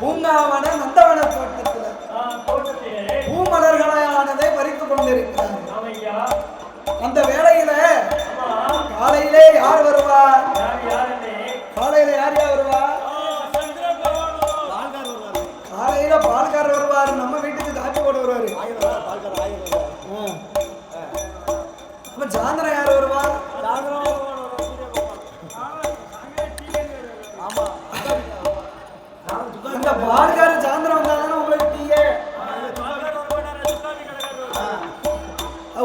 பூங்காவன நந்தவன தோட்டத்திலே பூமலர்களானதை பறித்துக் கொண்டிருக்கிறார். அந்த வேளையில காலையிலே யார் வருவார்? காலையில யார் வருவார்? காலையில பால்காரர் வருவார். நம்ம வீட்டுக்கு காட்சி போட வருவாரு. அப்ப சாயந்தரம் யார் வருவார்? இந்த பால்காரர் சாயந்தரம் வந்தாங்கன்னா உங்களுக்கு டீயே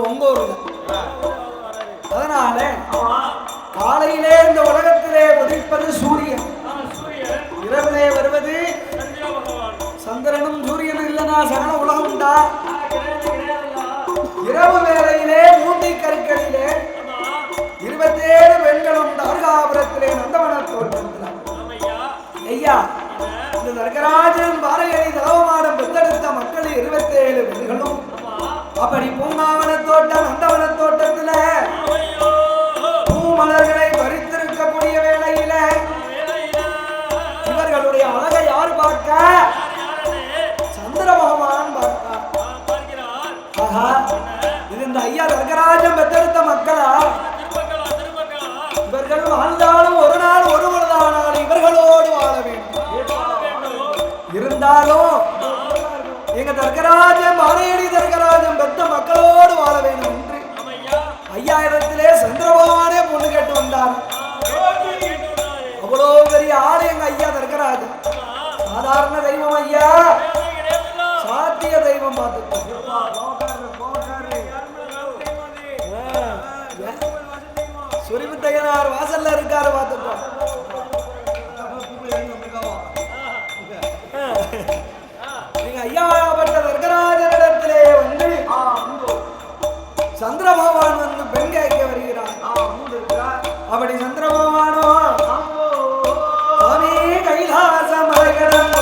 உங்க ஊர்ல. அதனால காலையிலே இந்த உலகத்திலே உதிப்பது சூரியன், இரவிலே வருவது சந்திரனும் சூரியனும் இல்லைன்னா சகல உலகம் உண்டா? இரவு வேளையிலே மூட்டை கருக்களிலே 27 பெண்களும் தார்காபுரத்திலே நந்தவன தோட்டத்தில். ஐயா, இந்த தர்கராஜன் பாறையடி தலவமாடம் பெற்றெடுத்த மக்கள் 27 பெண்களும் அப்படி பூங்காவன தோட்டம் நந்தவன தோட்டத்துல பூமலர்களை பறித்திருக்கக்கூடிய வேளையில இவர்களுடைய அழகை யார் பார்க்க? சந்திர பகவான் பார்த்தார். இது இந்த ஐயா தர்கராஜன் பெற்றெடுத்த மக்களா? இவர்கள் வாழ்ந்தாலும் ஒரு நாள் ஒரு பொழுதானாலும் இவர்களோடு வாழ வேண்டும். இருந்தாலும் எங்க தர்கராஜன் பாறையடி தர்கராஜன் பெற்ற மக்களோடு வாழ வேண்டும் என்று ஐயாயிரத்திலே சந்திர பகவானே பொண்ணு கேட்டு வந்தார். அவ்வளோ பெரிய ஆளு எங்க ஐயா தர்கராஜன். சாதாரண தெய்வம் ஐயா, சாத்திய தெய்வம் பார்த்துட்டோம். சுரிமுத்தையனார் வாசல்ல இருக்காரு பார்த்துட்டோம். நீங்க ஐயாப்பட்ட தர்கராஜனிடத்திலே வந்து சந்திர பகவான் வந்து பெண் கேட்க வருகிறார். அப்படி சந்திர பகவானோ சுவாமி கைலாச மலைகடம்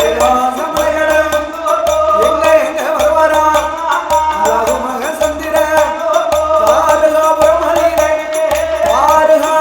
கைலாச மலைகடம் எங்க எங்க வருவாரா? அழகு மக சந்திர தாருகாபுரம் அலையிலே தாருகா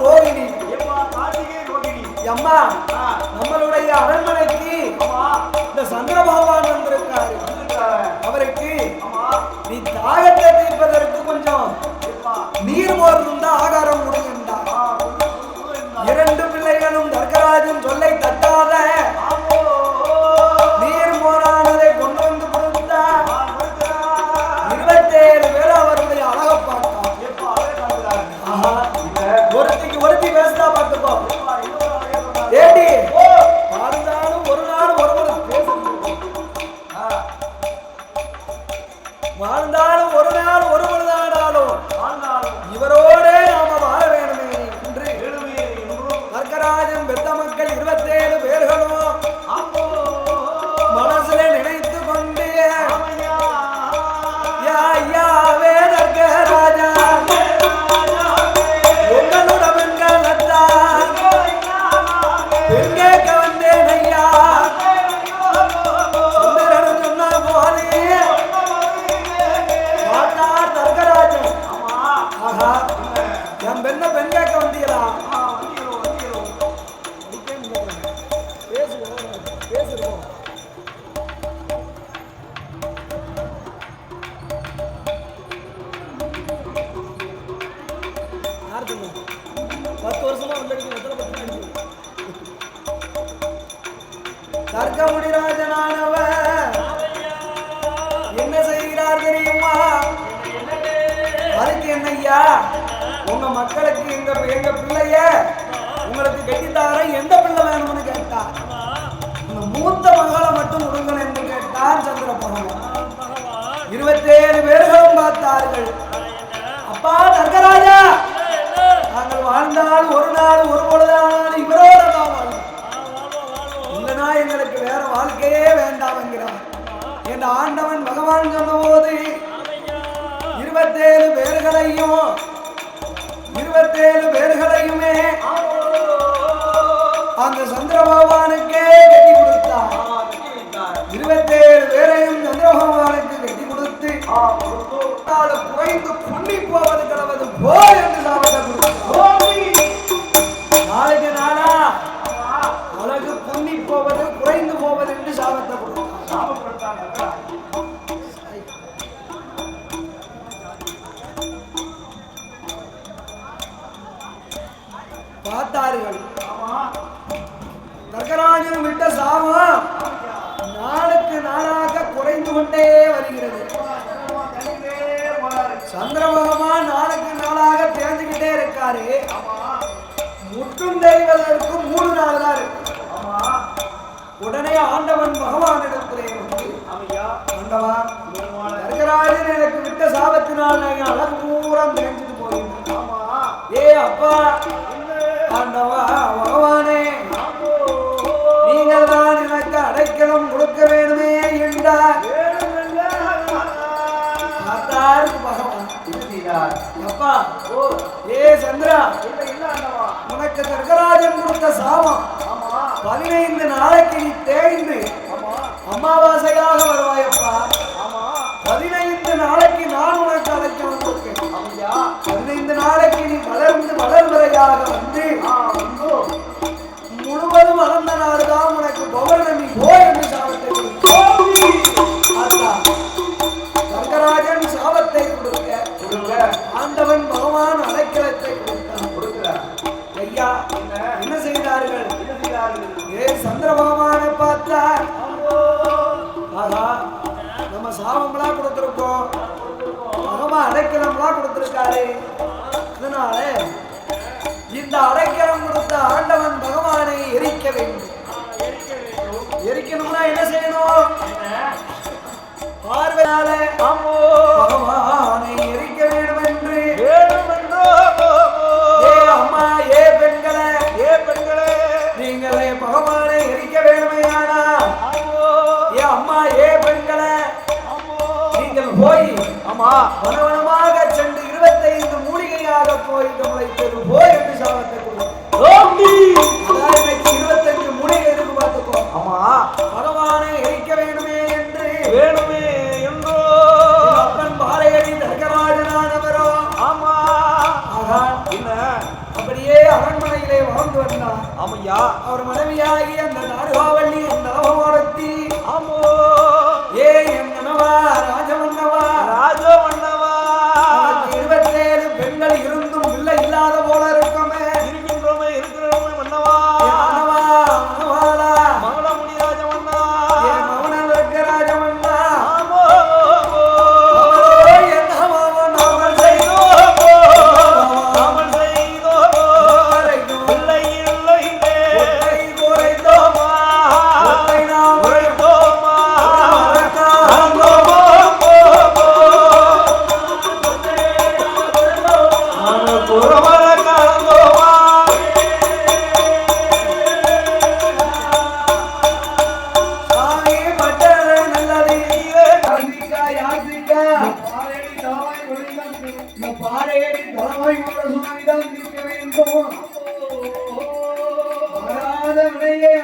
ரோகிணி. அம்மா, நம்மளுடைய அரண்மனைக்கு இந்த சந்திர பகவான் வந்திருக்காரு. அவருக்கு நீ தாகத்தை தீர்ப்பதற்கு கொஞ்சம் நீர் மோர் இருந்தா ஆகாரம் முடியுண்டா. 2 பிள்ளைகளும் தர்கராஜன் சொல்லை தட்டாத நீர் மோரானதை கொண்டு வந்து கொடுத்தா 27 பேர் அவருடைய அழக பார்த்தார். ஒருத்தி பேசுதா பார்த்துப்போ. ஏடி வாழ்ந்தாலும் ஒரு நாள் ஒரு வாழ்ந்தாலும் ஒரு நாள் ஒரு பொழுதானாலும் இவரோட நாம வாழ வேண்டுமே என்று தர்கராஜன் பெத்த மக்கள் 27 பேர்களும் மனசுல நினைத்து கொண்டு ஐயாவே தர்கராஜா என் பெண்ண பெண் கேட்க வந்தீங்களா? பேசுவோம். யார் சொன்ன? 10 வருஷமா தர்க்க முடிராஜனானவர் என்ன செய்கிறார் தெரியுமா? அதுக்கு என்னையா உங்க மக்களுக்கு எங்க பிள்ளைய உங்களுக்கு கட்டித்தார எந்த பிள்ளை வேணுமோ செய்தார்கள். அப்பா தர்கராஜா, நாங்கள் வாழ்ந்தால் ஒரு நாள் ஒரு பொழுதானால் இவரோட தான் வாழ்வோம், இல்லைனா எங்களுக்கு வேற வாழ்க்கையே வேண்டாம் என்கிறார். என் ஆண்டவன் பகவான் சொன்ன போது 27 பேர்களையுமே அந்த சந்திர பகவானுக்கே கட்டி கொடுத்தார். 27 பேரையும் சந்திர பகவானுக்கு கட்டி கொடுத்து குறைந்து புண்ணி போவது கிடவது போ என்று நாளைக்கு நாளா அழகு புண்ணி போவது குறைந்து போவது என்று சாபத்தை கொடுத்தார். பார்த்தார்கள். தர்கராஜன் விட்ட சாபம் நாளுக்கு நாளாக குறைந்து கொண்டே வருகிறது. சந்திர பகவான் நாளுக்கு நாளாக தேர்ந்துகிட்டே இருக்காரு. முற்றும் தெரிவதற்கு 3 நாள் தான் இருக்கு. உடனே ஆண்டவன் பகவானிடத்திலே வந்து, ஆண்டவா, தர்கராஜன் எனக்கு விட்ட சாபத்தினால் அழகு பூரம் தெரிஞ்சுட்டு போயிருந்தேன். ஏ அப்பா ஆண்டவா பகவானே, நீங்கள் தான் எனக்கு அடைக்கலம் கொடுக்க வேணுமே என்றார். பகவான் அப்பா, ஏ சந்திரா, உனக்கு தர்கராஜன் கொடுத்த சாபம் 15 நாளைக்கு நீ தேய்ந்து அமாவாசையாக வருவாயப்பா. 15 நாளைக்கு நான் உனக்கு அடைக்கலம் கொடுப்பேன். 15 நாளைக்கு நீ வளர்ந்து வளர்வரையாக வந்து முழுவதும் வளர்ந்த நாடுதான் உனக்கு பௌர்ணமி போய் என்று சாபத்தை தர்கராஜன் சாபத்தை கொடுக்க ஆண்டவன் பகவான் அடைக்கலத்தை கொடுத்தார். ஐயா என்ன செய்தார்கள்? ஏ சந்திர பகவானை பார்த்தார். ஆகா, நம்ம சாபம்லாம் கொடுத்திருக்கோம், பகவான் அடைக்கலம்லாம் கொடுத்திருக்காரு. அதனால இந்த அடைக்கலம் கொடுத்த ஆண்டவன் பகவானை எரிக்க வேண்டும். எரிக்கணும்னா என்ன செய்யணும்? பார்வையால பகவானை எரிக்க வேண்டும் என்று அம்மா, ஏ பெண்களே, நீங்களே பகவானை எரிக்க வேண்டுமையானா, ஏ அம்மா, ஏ பெண்களே, நீங்கள் போய் வனவனமாக சென்று 25 மூலிகையாக போய் முளைத்தது போய் என்று சாபத்தை கொடுத்தார். 25 மூலிகை இருக்கு பார்த்துக்கோ. பகவானை எரிக்க வேணுமே என்று அப்பன் பாறையடி தர்கராஜனானவரோ அப்படியே அரண்மனையிலே வாழ்ந்து வந்தார். அவர் மனைவியாகி அந்த நாடுகாவல்லி அந்த நவமோடத்தி, ஏ என் கணவா ராஜமன்னவா, 27 பெண்கள் இருந்தும் பிள்ளை இல்லாத போல இருக்கோமே, இருக்கிறோமே மன்னவா, மன்னவாளா, மங்களமுடி ராஜமன்னா, என் மகனல் இருக்க ராஜமன்னா,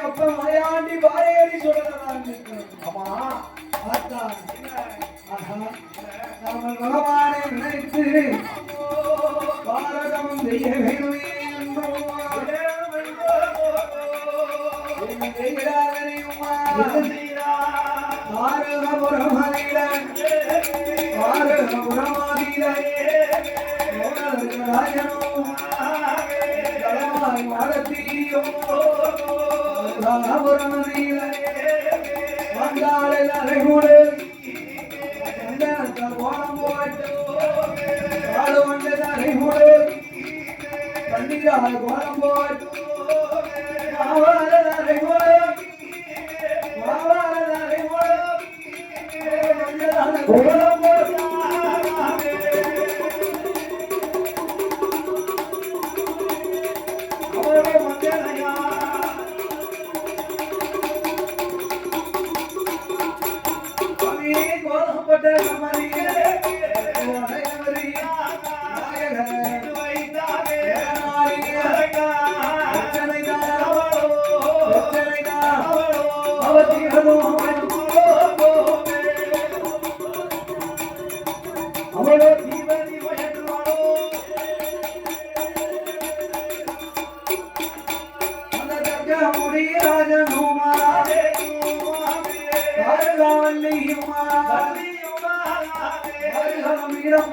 அப்ப மலையாண்டி பாறையடி சொல்லலாம். பகவானை நினைத்து பாரதம் செய்ய வேணுமே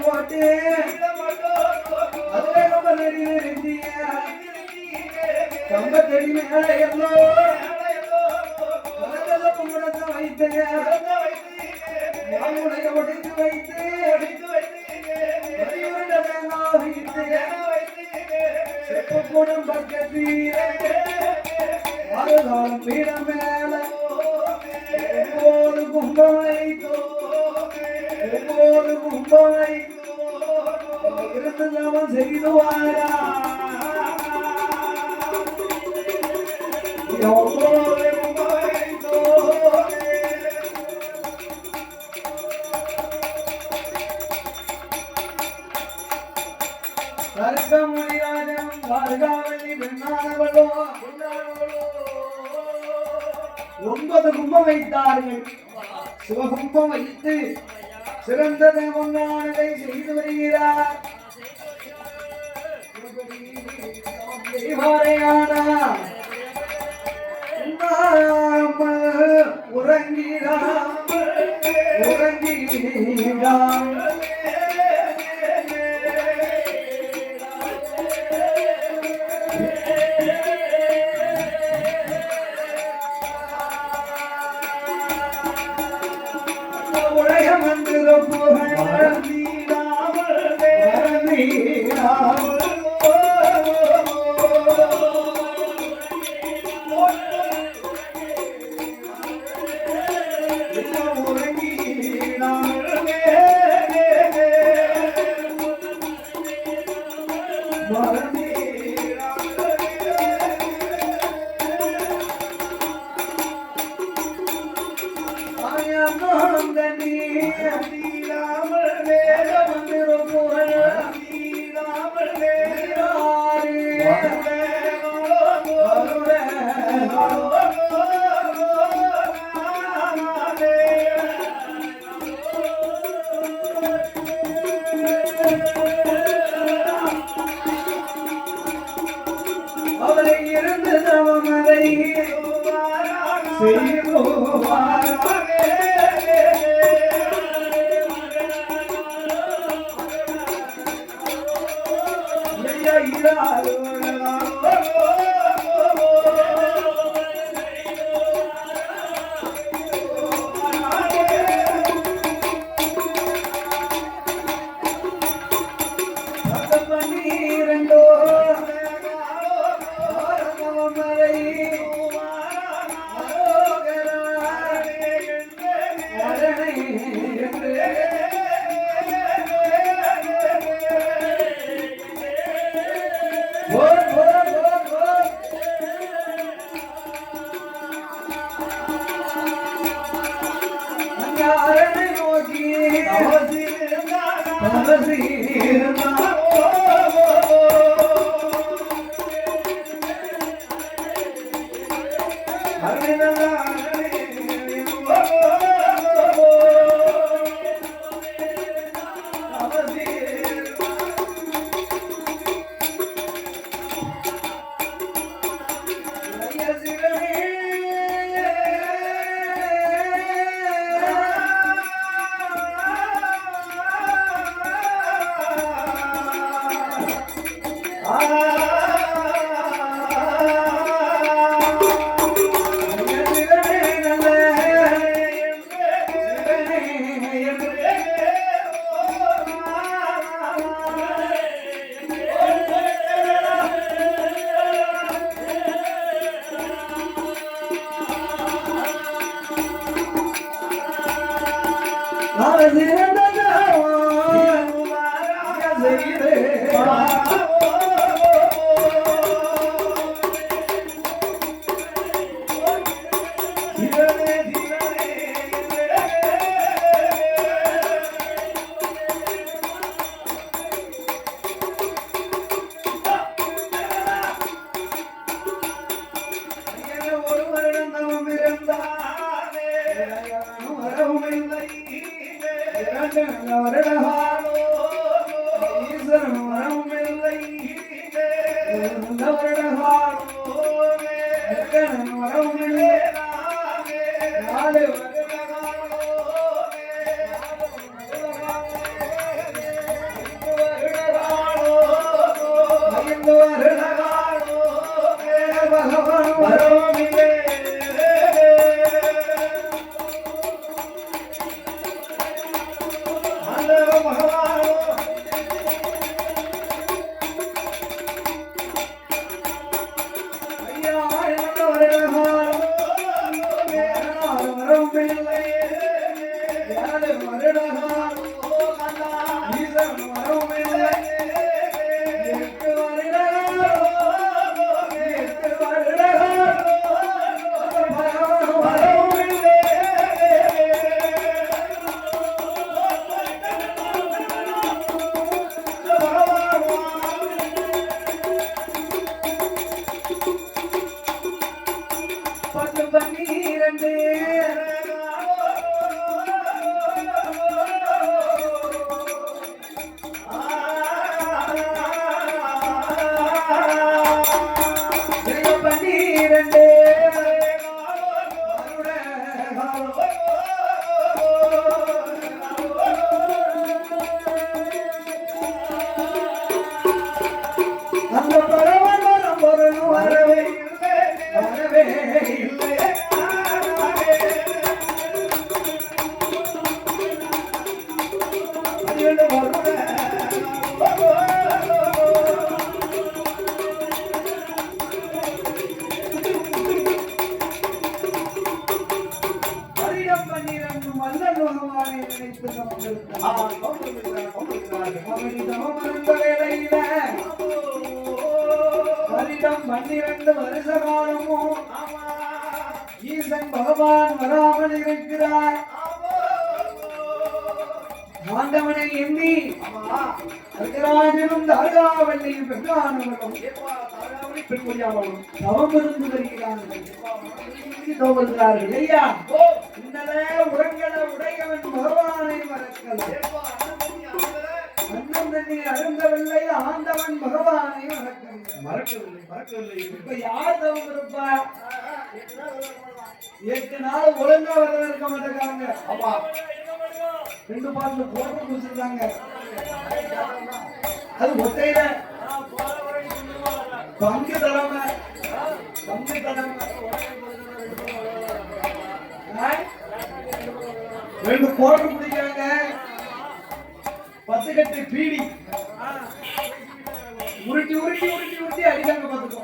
போட்டு கம்பத்தடி மேல எல்லோ கும்பிடத்தை வைத்து மாமுடைய உடைத்து வைத்து செப்பக்கூடம் பக்கத்தில் வாழ்காலம் பீடம் மேல ஒவ்வொரு கும்பம் வைத்தோ ஒவ்வொரு கும்பம் வைத்தோ இருந்து அவன் செய்துவாரா ஒவ்வொரு கும்பம் வைத்தோ கருக்கமொழியாஜம் வார்காவள்ளி பெண்ணானவளோ 9 கும்பம் வைத்தார்கள். சிவகும்பம் வைத்து சிறந்த தேவங்கானதை செய்து வருகிறார். உறங்கிறான் உறங்கிறான் அவரை இருந்து தவமதை வருடகாலோ ஈஸ்வரன் வரமில்லை வருடகாலோ வரமில்லை நாலு வருடகாலோ பகவான் வரமில்லை வருஷ காலமும் ஈசன் பகவான் வராமல் இருக்கிறார். ஆண்டவனை எண்ணி அர்கராஜனும் தாராவல்லியும் பெண்ணானவர்களும் தவம் இருந்து வருகிறார்கள். ஐயா இன்னலே உறங்கல உடையவன் பகவானை மறக்கல அன்னம் தண்ணி அருந்தவில்லை ஆண்டவன் பகவானை மறக்கவில்லை. இப்ப யார் தவம் இருப்பா? 8 நாள் ஒழுங்கா வர இருக்க மாட்டேங்காங்க. அப்பா 2 பாட்டுல போட்டு குடிச்சிருக்காங்க. அது ஒத்தையில பங்கு தலைமை 2 போட்டு குடிக்கிறாங்க. 10 கட்டு பீடி உருட்டி உருட்டி உருட்டி உருட்டி அடிக்காங்க. பார்த்துக்கோ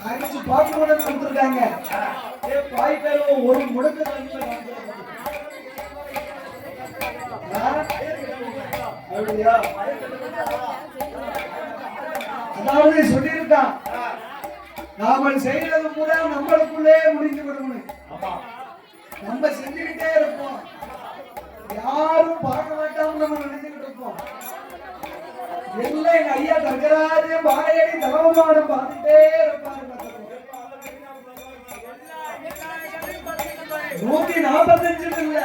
அடிச்சு பாட்டு கூட கொடுத்துருக்காங்க. ஒரு முடக்கு அதாவது சொல்லியிருக்கான், நாம செய்யறது கூட நம்மளுக்குள்ளே முடிஞ்சு விடணும். நம்ம செஞ்சுக்கிட்டே இருப்போம், யாரும் பார்க்க மாட்டோம் நம்ம நினைச்சுக்கிட்டு இருப்போம். எல்லாம் எங்க ஐயா தங்கராஜ பாயடி தவமானம் பார்த்துட்டே இருப்பாரு. 145 இல்ல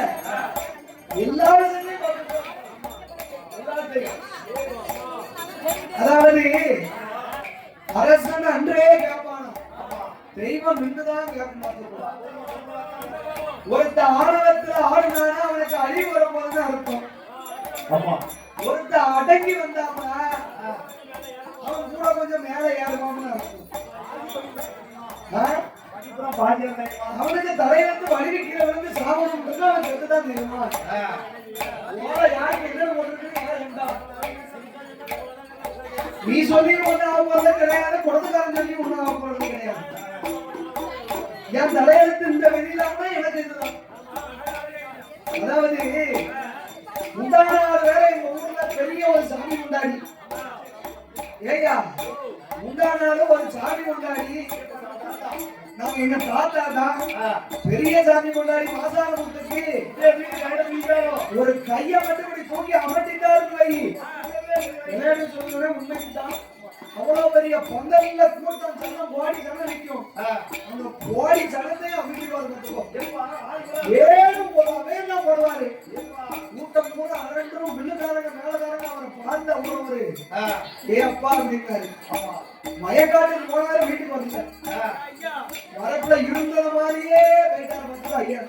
எல்லாரும் அதாவது அரசன் அன்றே கேட்பான தெய்வம் இன்னுதான் கேட்க. ஒருத்த ஆணவத்துல ஆடுனானா அவனுக்கு அழிவு வரப்போதுன்னு அர்த்தம். ஒருத்த அடங்கி வந்தாம அவன் கூட கொஞ்சம் மேல ஏறுவான்னு அர்த்தம். அவனுக்கு தலையிலிருந்து வலிக்கு கீழே வந்து சாப்பிடும் அவன் செத்துதான் தெரியுமா? யாருக்கு என்ன போட்டு நீ சொல்லி ஒண்ணு ஆகுவது கிடையாது, குடத்துக்காரன் சொல்லி ஒண்ணு ஆகுறது கிடையாது. என் தலையெழுத்து இந்த வெளியிலாம எனக்கு இதுதான். அதாவது முந்தானார் வேற எங்க ஊர்ல பெரிய ஒரு சாமி கொண்டாடி. ஏயா முந்தானாலும் ஒரு சாமி கொண்டாடி, நாங்க எங்க தாத்தா தான் பெரிய சாமி கொண்டாடி மாசான முத்துக்கு ஒரு கைய மட்டும் இப்படி தூக்கி அமர்த்திட்டாரு. வை சொல்லுறேன் உண்மைக்குதான். பெரிய பொங்கல்ல கூட்டம் சனம் கோடி சனம் நிற்கும். அந்த கோடி சனத்தை வேணும் போடுவாரு. கூட்டம் கூட அரண்டும் வில்லுக்காரங்க மேலக்காரங்க அவரை பார்த்து அவரு ஏப்பா அப்படின்னாரு. மயக்காட்டுக்கு போனாரு, வீட்டுக்கு வரல. வரப்புல இருந்தது மாதிரியே போயிட்டாரு. மக்கள் ஐயா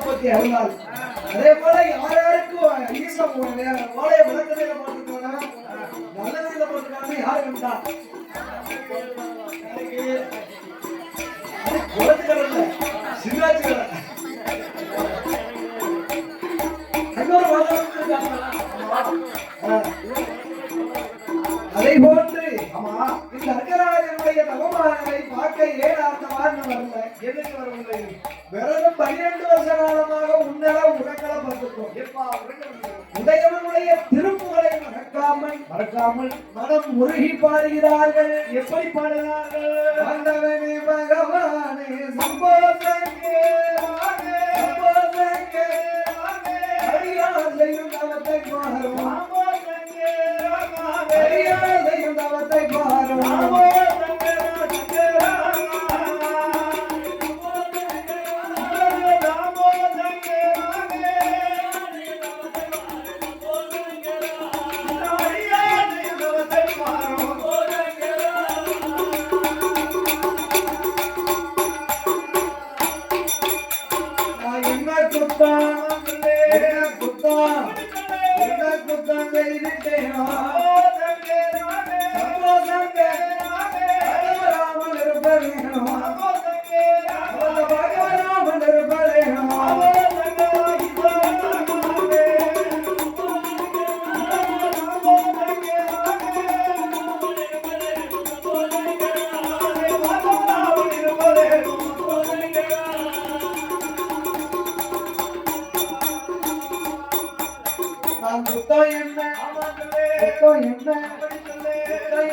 பத்தி அருளாள். அதே போல யாருக்கும் ஈசம் ஓலைய விளக்கதையில போட்டுருக்காங்க, நல்ல வேலையில போட்டுருக்காங்க. யாரு கண்டா குளத்துக்கடல்ல சிவாஜி கடை அதை போன்று இந்த அர்க்கராஜனுடைய தவமானங்களை பார்க்க ஏன் அந்த மாதிரி வரல, எதுக்கு வரவில்லை? விரதம் 12 வருஷ காலமாக உன்னல உடங்களை பார்த்துக்கோம். உடையவனுடைய திருப்புகளை மறக்காமல் மனம் உருகி பாடுகிறார்கள். எப்படி பாடுகிறார்கள்? ஆண்டவனே பகவானே சம்போதங்கே அடியாதையும் அவத்தை பாரும், அடியாதையும் அவத்தை பாரும்.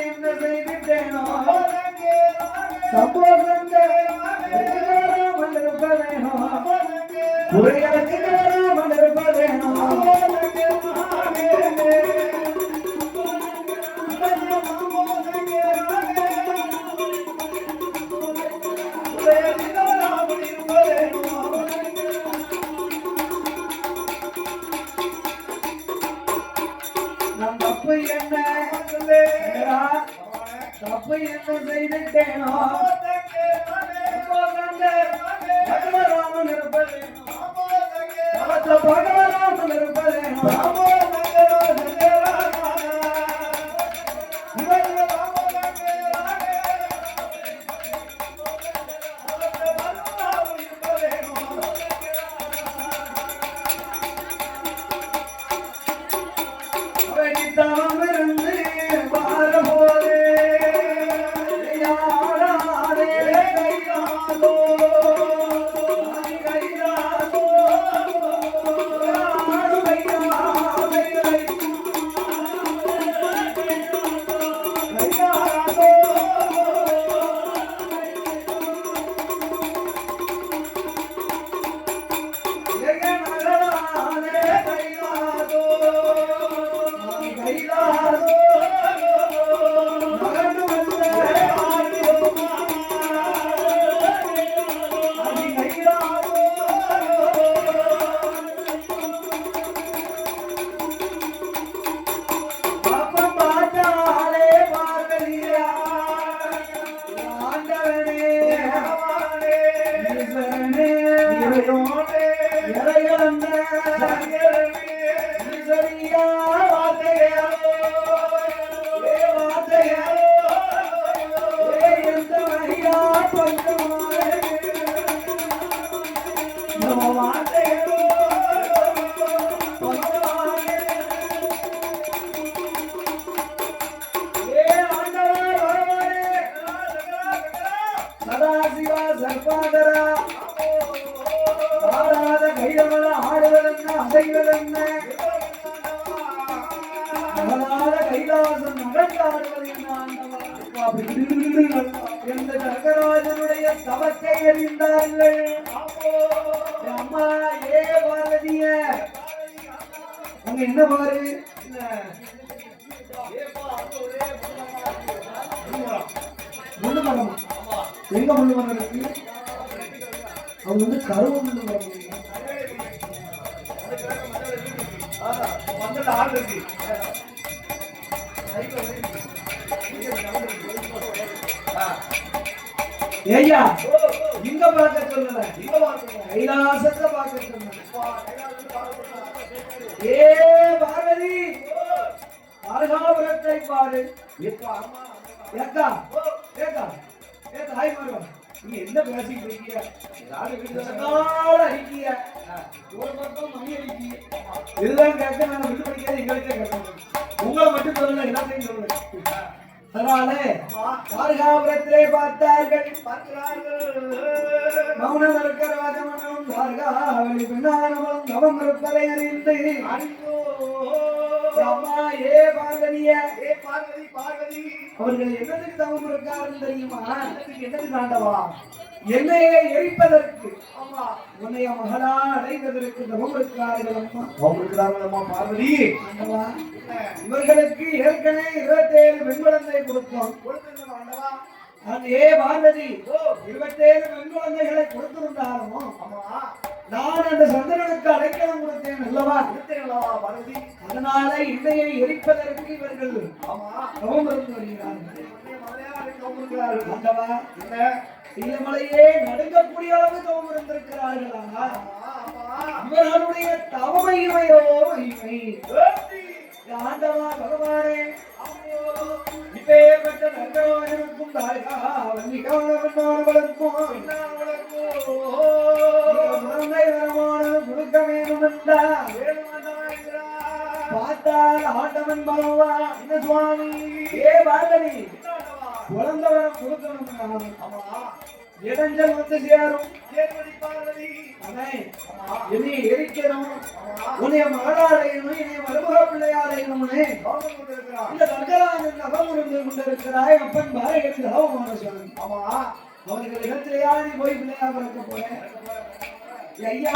என்ன செய்திட்டேனோ சம்போதங்க மன்னிருப்பதேனோ உரையடக்கு மன்னிருப்பதேனோ நம் தப்பு என்ன தப்பு என்ன செய்திட்டேனோ பகவராமன் இருப்பதேனோ பகவராமன் இருப்பதேனோ தர்கராஜனுடைய தவத்தை அறிந்தார்கள். அம்மா ஏ பாரதிய அங்க என்ன பாரு முள்ளு மரம் எங்க முள்ளு மரம் இருக்கு? அவங்க வந்து கருவ முள்ளு மரம். ஐயா இங்க பார்க்க சொல்லல, கைலாசத்தை பார்க்க சொன்ன. ஏ பார்வதி, அருகாபுரத்தை பாரு. ஏக்கா ஏக்கா ஏக்கா ஹாய் மாறுவா, நீங்க என்ன பேசிட்டு இருக்கீங்க? அடிக்கீங்க ஒரு பக்கம் மணி அடிக்கீங்க. இதுதான் கேட்க நான் விட்டு படிக்காது, எங்களுக்கே கேட்கணும். உங்களை மட்டும் சொல்லல, எல்லாத்தையும் சொல்லுங்க. அதனாலே கார்காபுரத்திலே பார்த்தார்கள், மௌனம் இருக்கிற ராஜமன்னும் கார்காவளி பின்னானவளும் தவம் இருப்பதை அறிந்து அம்மா ஏ பார்வதிய, ஏ பார்வதி பார்வதி, அவர்கள் என்னதுக்கு தவம் இருக்காருன்னு தெரியுமா? என்னது காண்டவா? என்னையை எரிப்பதற்கு, உன்னைய மகளா அடைவதற்கு தவம் இருக்கிறார்கள் அம்மா. தவம் இருக்கிறார்கள் அம்மா பார்வதி. இவர்களுக்கு ஏற்கனவே 27 பெண் குழந்தை கொடுத்தோம். ஏ பார்வதி, 27 பெண் குழந்தைகளை கொடுத்திருந்தாலும் நான் அந்த சந்திரனுக்கு அடைக்கலம் கொடுத்தேன் அல்லவா? பார்வதி, அதனால இன்றையை எரிப்பதற்கு இவர்கள் தவம் இருந்து வருகிறார்கள். சீலமலையே நடுங்கக்கூடிய அளவு தவம் இருந்திருக்கிறார்களா? இவர்களுடைய தவமையுமையோ மகிமை. ஆண்டவா பகவானே, இப்பேற்பட்ட நந்தவானுக்கும் குழந்தை வரமானது கொடுக்க வேண்டும் என்றால் பார்த்தால் ஆண்டவன் பகவா என்ன சுவாமி? ஏ பார்வதி, குழந்தை வரம் கொடுக்கணும். இடைஞ்சல் வந்து சேரும். என்னை எரிக்கணும், உன்னைய மகளாரையணும், என்னைய மருமக பிள்ளையாரையணும்னு இந்த தங்கராஜன் நகம் இருந்து கொண்டிருக்கிறாய். அப்பன் பாரதி தவமான சுவாமி. அவர்கள் இடத்திலேயா நீ போய் பிள்ளையா பிறக்க போறேன்? ஐயா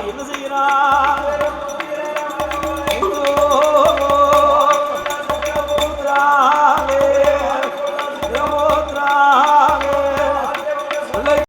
என்ன செய்கிறார்?